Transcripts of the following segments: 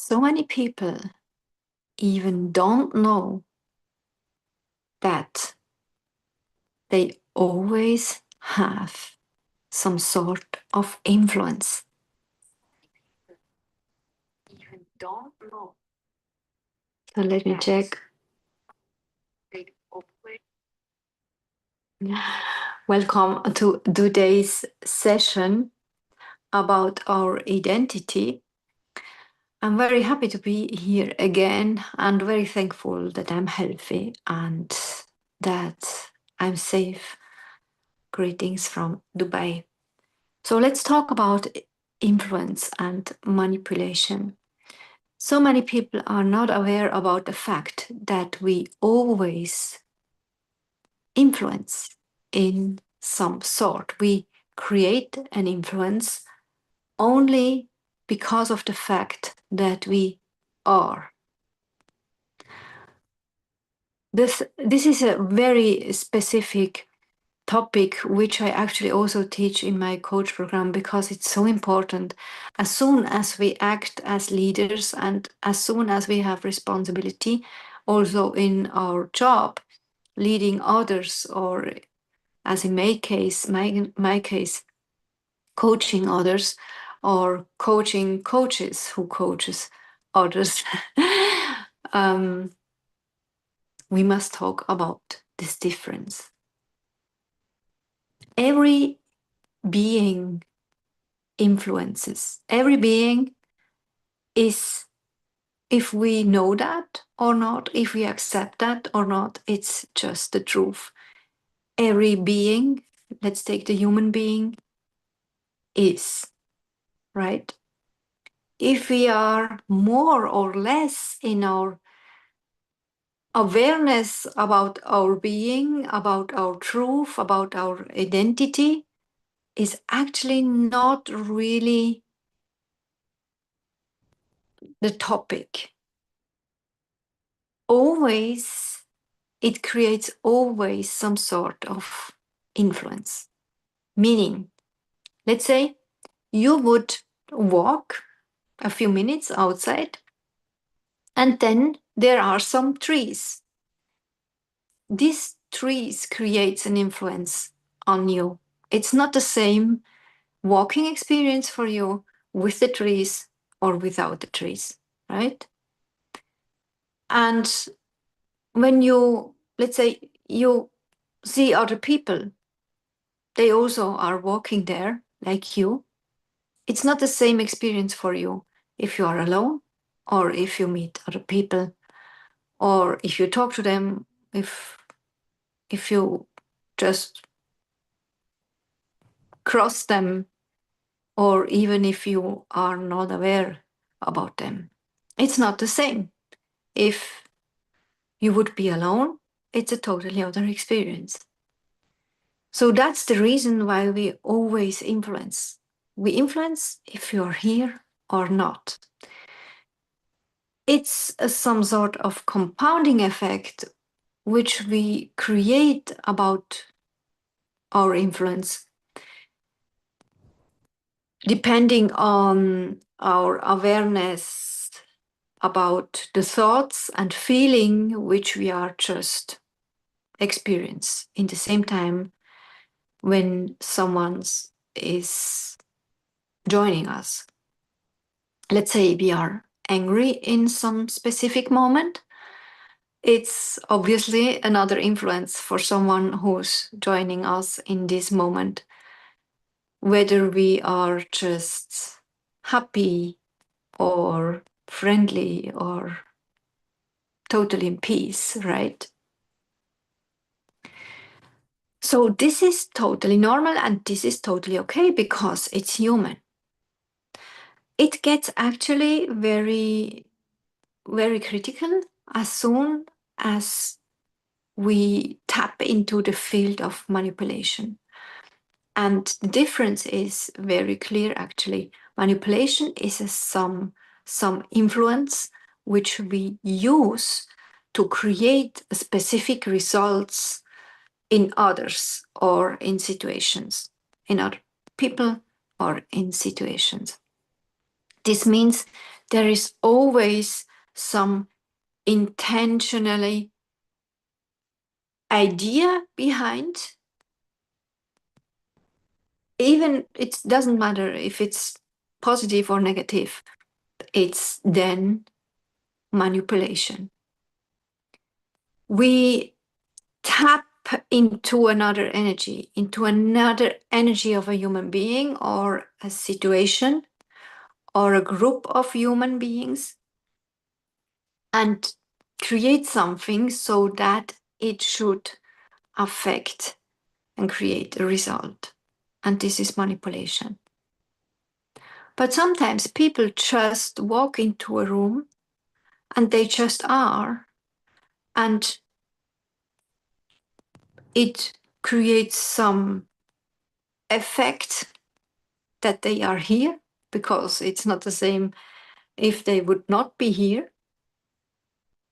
So many people even don't know that they always have some sort of influence. Even don't know. So let me check. Welcome to today's session about our identity. I'm very happy to be here again and very thankful that I'm healthy and that I'm safe. Greetings from Dubai. So let's talk about influence and manipulation. So many people are not aware about the fact that we always influence in some sort. We create an influence only because of the fact that we are. This is a very specific topic which I actually also teach in my coach program because it's so important. As soon as we act as leaders and as soon as we have responsibility also in our job, leading others, or as in my case, coaching others or coaching coaches who coaches others, we must talk about this difference. Every being influences. Every being is, if we know that or not, if we accept that or not, it's just the truth. Every being, let's take the human being, is, right? If we are more or less in our awareness about our being, about our truth, about our identity, is actually not really the topic. Always, it creates always some sort of influence. Meaning, let's say you would walk a few minutes outside and then there are some trees. These trees creates an influence on you. It's not the same walking experience for you with the trees or without the trees, right? And when you, let's say, you see other people, they also are walking there like you. It's not the same experience for you if you are alone or if you meet other people or if you talk to them, if you just cross them, or even if you are not aware about them. It's not the same. If you would be alone, it's a totally other experience. So that's the reason why we always influence. We influence if you're here or not. It's some sort of compounding effect which we create about our influence, depending on our awareness about the thoughts and feeling which we are just experience in the same time when someone is joining us. Let's say we are angry in some specific moment. It's obviously another influence for someone who's joining us in this moment. Whether we are just happy or friendly or totally in peace, right? So this is totally normal and this is totally okay because it's human. It gets actually very, very critical as soon as we tap into the field of manipulation. And the difference is very clear, actually. Manipulation is some influence which we use to create specific results in others or in situations, in other people or in situations. This means there is always some intentionally idea behind. Even it doesn't matter if it's positive or negative, it's then manipulation. We tap into another energy of a human being or a situation or a group of human beings, and create something so that it should affect and create a result. And this is manipulation. But sometimes people just walk into a room and they just are, and it creates some effect that they are here, because it's not the same if they would not be here.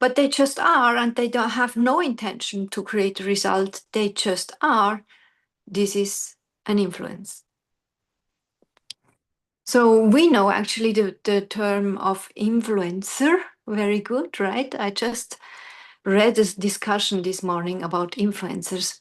But they just are, and they don't have no intention to create a result. They just are. This is an influence. So we know actually the term of influencer very good, right? I just read this discussion this morning about influencers,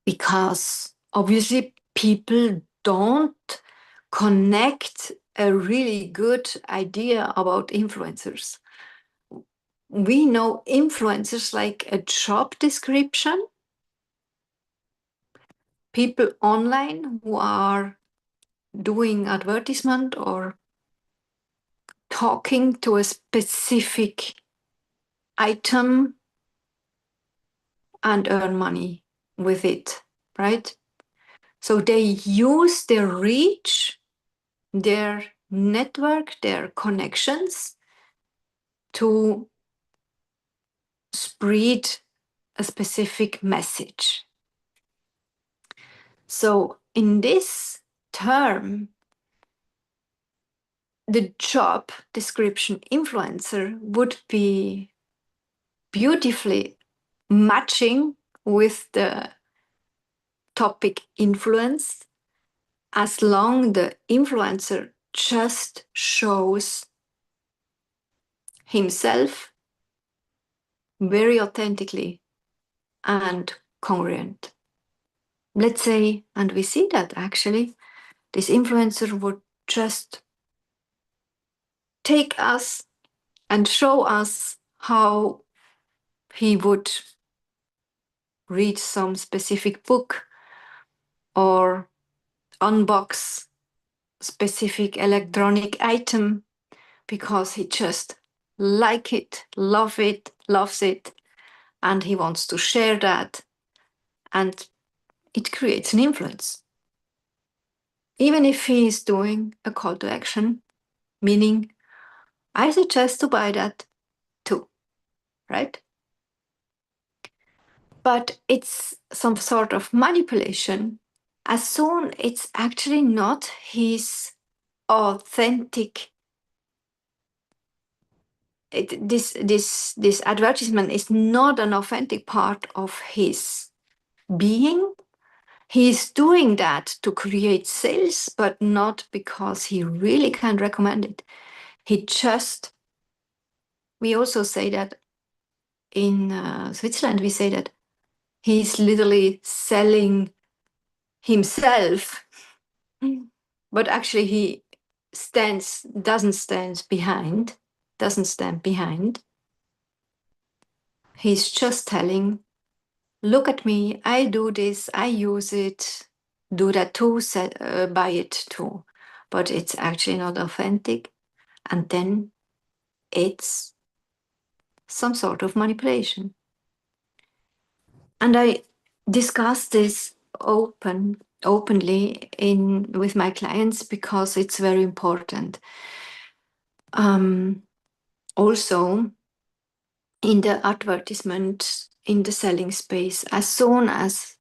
because obviously people don't connect a really good idea about influencers. We know influencers like a job description, people online who are doing advertisement or talking to a specific item and earn money with it, right? So they use their reach, their network, their connections to spread a specific message. So in this term, the job description influencer would be beautifully matching with the topic influence, as long the influencer just shows himself very authentically and congruent. Let's say, and we see that actually, this influencer would just take us and show us how he would read some specific book or unbox specific electronic item, because he just like it, loves it, and he wants to share that, and it creates an influence. Even if he is doing a call to action, meaning, I suggest to buy that too, right? But it's some sort of manipulation as soon it's actually not his authentic. This advertisement is not an authentic part of his being. He's doing that to create sales, but not because he really can recommend it. We also say that in Switzerland, we say that he's literally selling himself, but actually he doesn't stand behind. He's just telling, look at me, I do this, I use it, do that too, buy it too. But it's actually not authentic. And then it's some sort of manipulation. And I discuss this openly with my clients, because it's very important. Also, in the advertisement, in the selling space, as soon as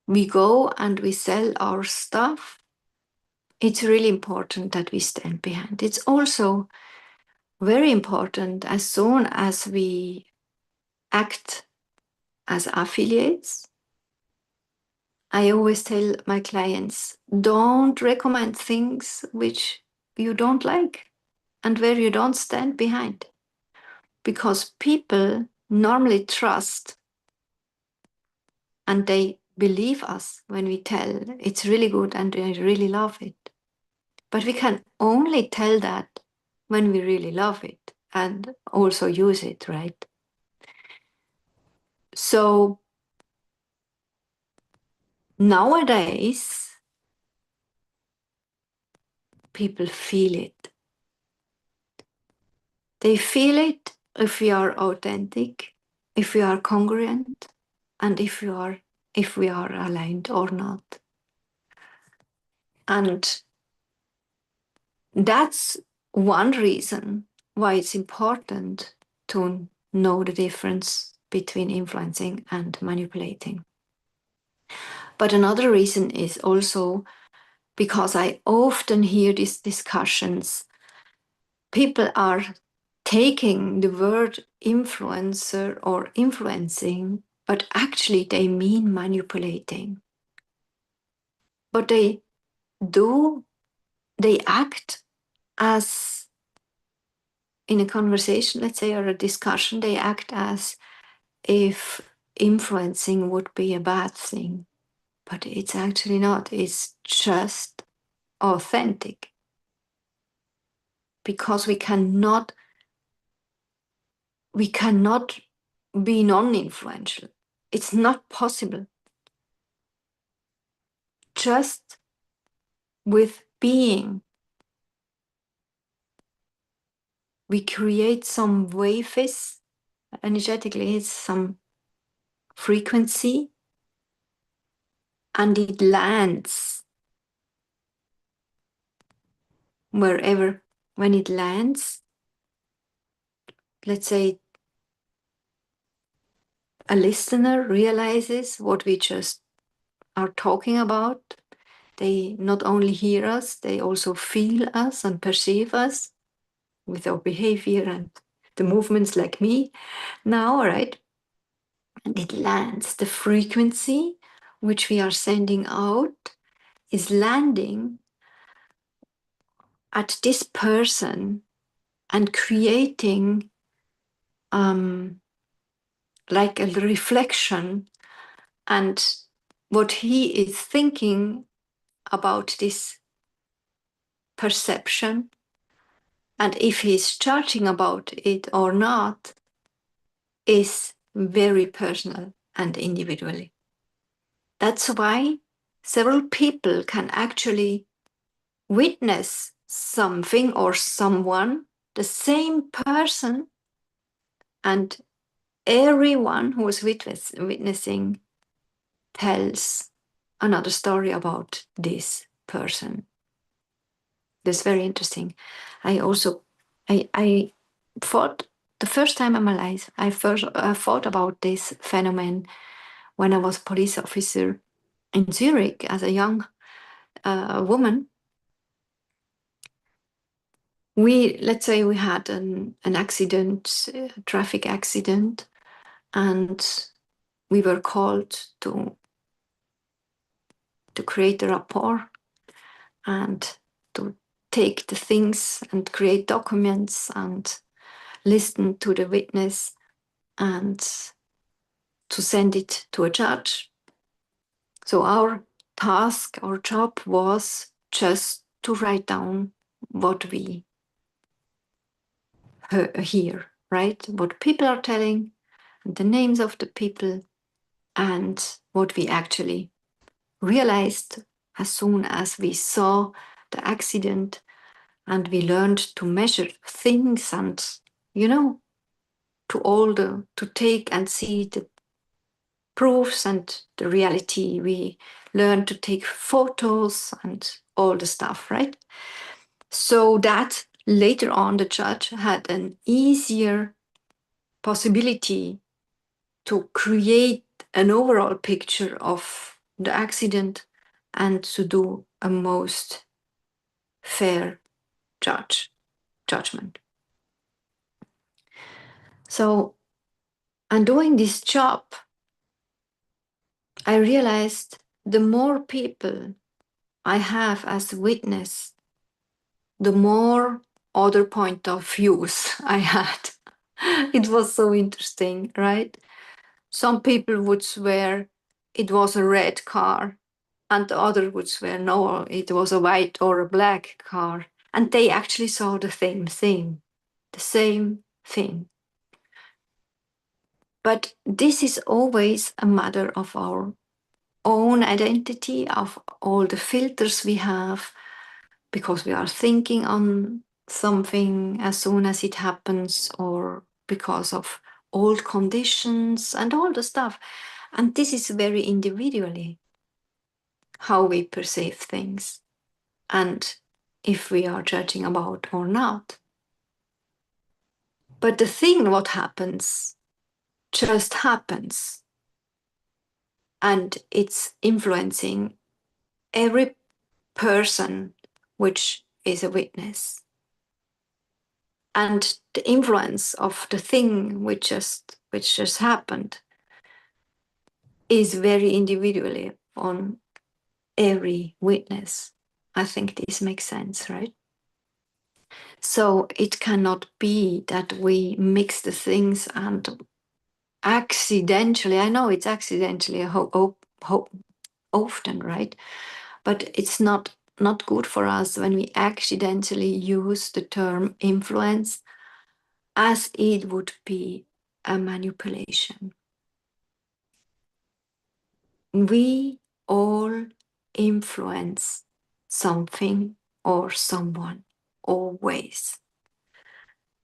we go and we sell our stuff, it's really important that we stand behind. It's also very important as soon as we act as affiliates. I always tell my clients, don't recommend things which you don't like. and where you don't stand behind. Because people normally trust and they believe us when we tell it's really good and they really love it. But we can only tell that when we really love it and also use it, right? So nowadays, people feel it. They feel it if we are authentic, if we are congruent, and if we are aligned or not. And that's one reason why it's important to know the difference between influencing and manipulating. But another reason is also because I often hear these discussions. People are taking the word influencer or influencing, but actually they mean manipulating. But they act as, in a conversation, let's say, or a discussion, they act as if influencing would be a bad thing. But it's actually not. It's just authentic. Because we cannot be non-influential. It's not possible. Just with being, we create some waves, energetically, it's some frequency, and it lands wherever. When it lands, let's say a listener realizes what we just are talking about. They not only hear us, they also feel us and perceive us with our behavior and the movements like me now, right? And it lands. The frequency which we are sending out is landing at this person and creating like a reflection and what he is thinking about this perception, and if he's charging about it or not, is very personal and individually. That's why several people can actually witness something or someone, the same person, and everyone who is witnessing tells another story about this person. That's very interesting. I thought the first time in my life, I thought about this phenomenon when I was a police officer in Zurich as a young woman. Let's say we had an accident, a traffic accident, and we were called to create a rapport and to take the things and create documents and listen to the witness and to send it to a judge. So our task, our job was just to write down what we hear, right? What people are telling, and the names of the people, and what we actually realized as soon as we saw the accident and we learned to measure things and, to take and see the proofs and the reality. We learned to take photos and all the stuff, right? So that later on the judge had an easier possibility to create an overall picture of the accident and to do a most fair judgment. So, and doing this job, I realized the more people I have as witness, the more other point of views I had. It was so interesting, right? Some people would swear it was a red car, and the other would swear no, it was a white or a black car. And they actually saw the same thing, the same thing. But this is always a matter of our own identity, of all the filters we have, because we are thinking on something as soon as it happens, or because of old conditions and all the stuff. And this is very individually how we perceive things and if we are judging about or not. But the thing, what happens, just happens. And it's influencing every person which is a witness. And the influence of the thing which just happened is very individually on every witness. I think this makes sense, right? So it cannot be that we mix the things and accidentally, I know it's accidentally often, right? But it's not good for us when we accidentally use the term influence as it would be a manipulation. We all influence something or someone, always.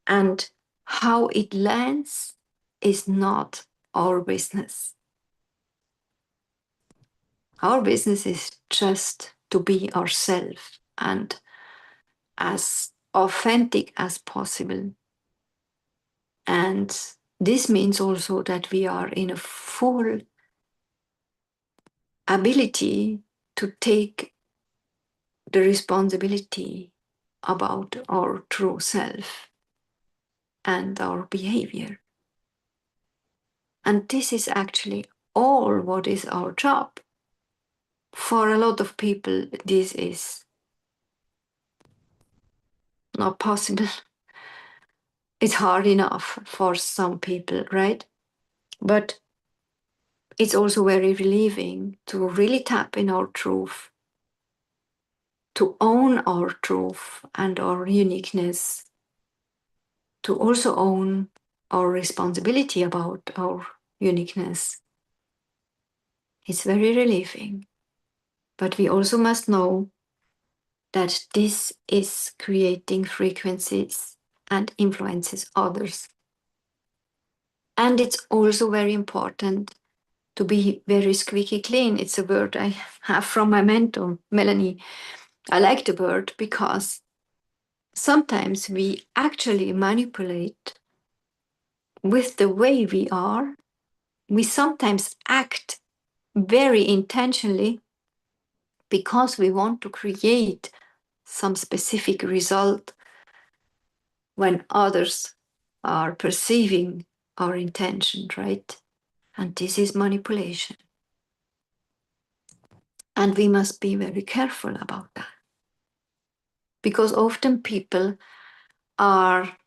And how it lands is not our business. Our business is just to be ourselves and as authentic as possible. And this means also that we are in a full ability to take the responsibility about our true self and our behavior. And this is actually all what is our job. For a lot of people, this is not possible. It's hard enough for some people, right? But it's also very relieving to really tap in our truth, to own our truth and our uniqueness, to also own our responsibility about our uniqueness. It's very relieving. But we also must know that this is creating frequencies and influences others. And it's also very important to be very squeaky clean. It's a word I have from my mentor, Melanie. I like the word because sometimes we actually manipulate with the way we are. We sometimes act very intentionally because we want to create some specific result when others are perceiving our intention, right? And this is manipulation. And we must be very careful about that. Because often people are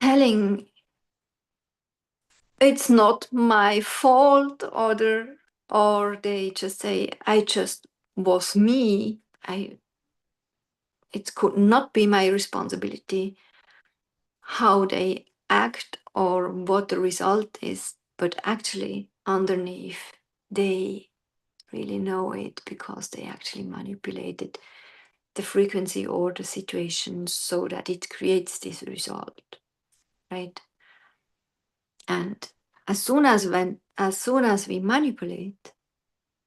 telling it's not my fault, or they just say, I just was me. It could not be my responsibility how they act or what the result is. But actually, underneath, they really know it because they actually manipulated the frequency or the situation so that it creates this result, right? And as soon as we manipulate,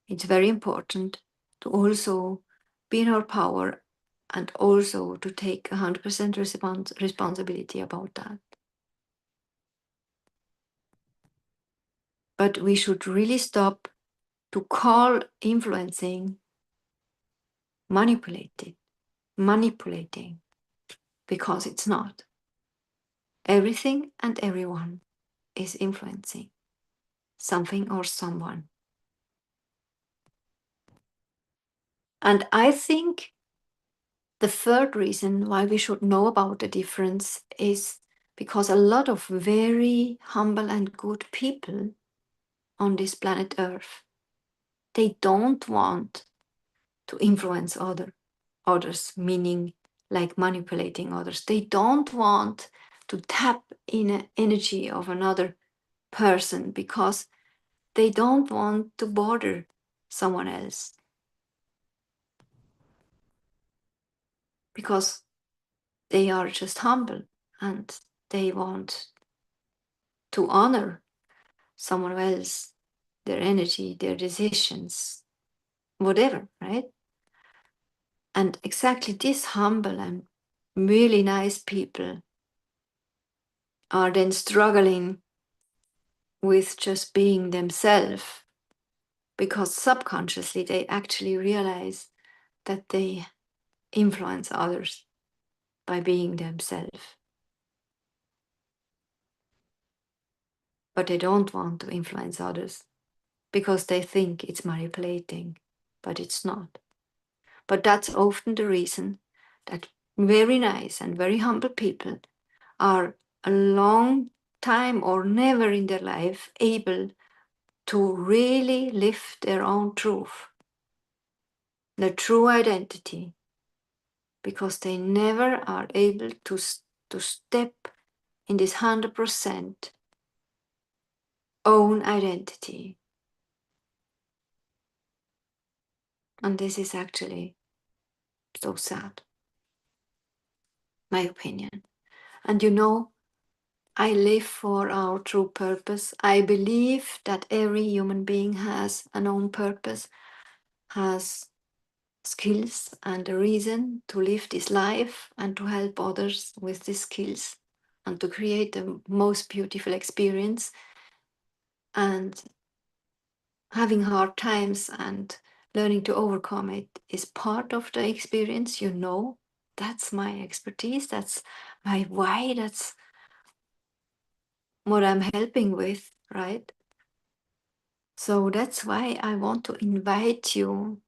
it's very important to also be in our power and also to take 100% responsibility about that. But we should really stop to call influencing manipulating, because it's not. Everything and everyone is influencing something or someone. And I think the third reason why we should know about the difference is because a lot of very humble and good people on this planet Earth, they don't want to influence others, meaning like manipulating others. They don't want to tap in an energy of another person because they don't want to bother someone else. Because they are just humble and they want to honor someone else, their energy, their decisions, whatever, right? And exactly this humble and really nice people are then struggling with just being themselves because subconsciously they actually realize that they influence others by being themselves. But they don't want to influence others because they think it's manipulating, but it's not. But that's often the reason that very nice and very humble people are a long time or never in their life able to really live their own truth, their true identity, because they never are able to step in this 100% own identity. And this is actually so sad, my opinion. And you know, I live for our true purpose. I believe that every human being has an own purpose, has skills and a reason to live this life and to help others with these skills and to create the most beautiful experience. And having hard times and learning to overcome it is part of the experience, you know. That's my expertise, that's my why, that's what I'm helping with, right? So that's why I want to invite you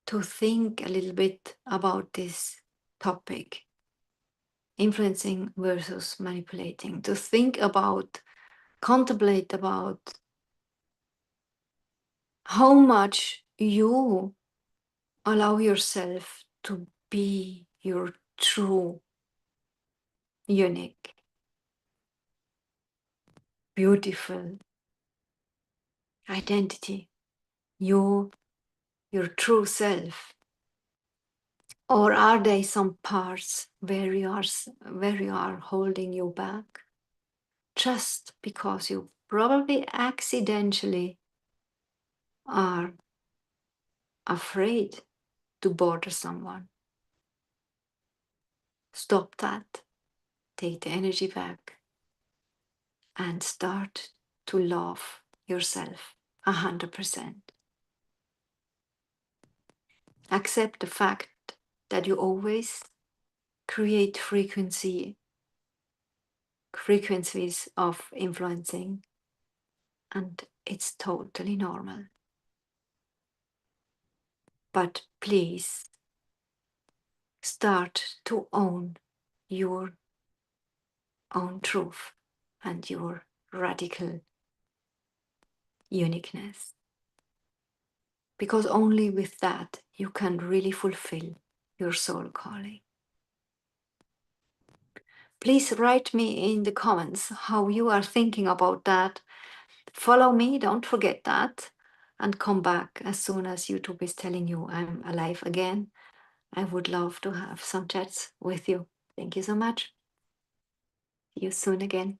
to think a little bit about this topic, influencing versus manipulating, to think about, contemplate about how much you allow yourself to be your true, unique, beautiful identity, your true self. Or are there some parts where you are holding you back just because you probably accidentally are afraid to bother someone? Stop that, take the energy back, and start to love yourself 100%. Accept the fact that you always create frequencies of influencing, and it's totally normal. But please start to own your own truth and your radical uniqueness. Because only with that you can really fulfill your soul calling. Please write me in the comments how you are thinking about that. Follow me, don't forget that, and come back as soon as YouTube is telling you I'm alive again. I would love to have some chats with you. Thank you so much. See you soon again.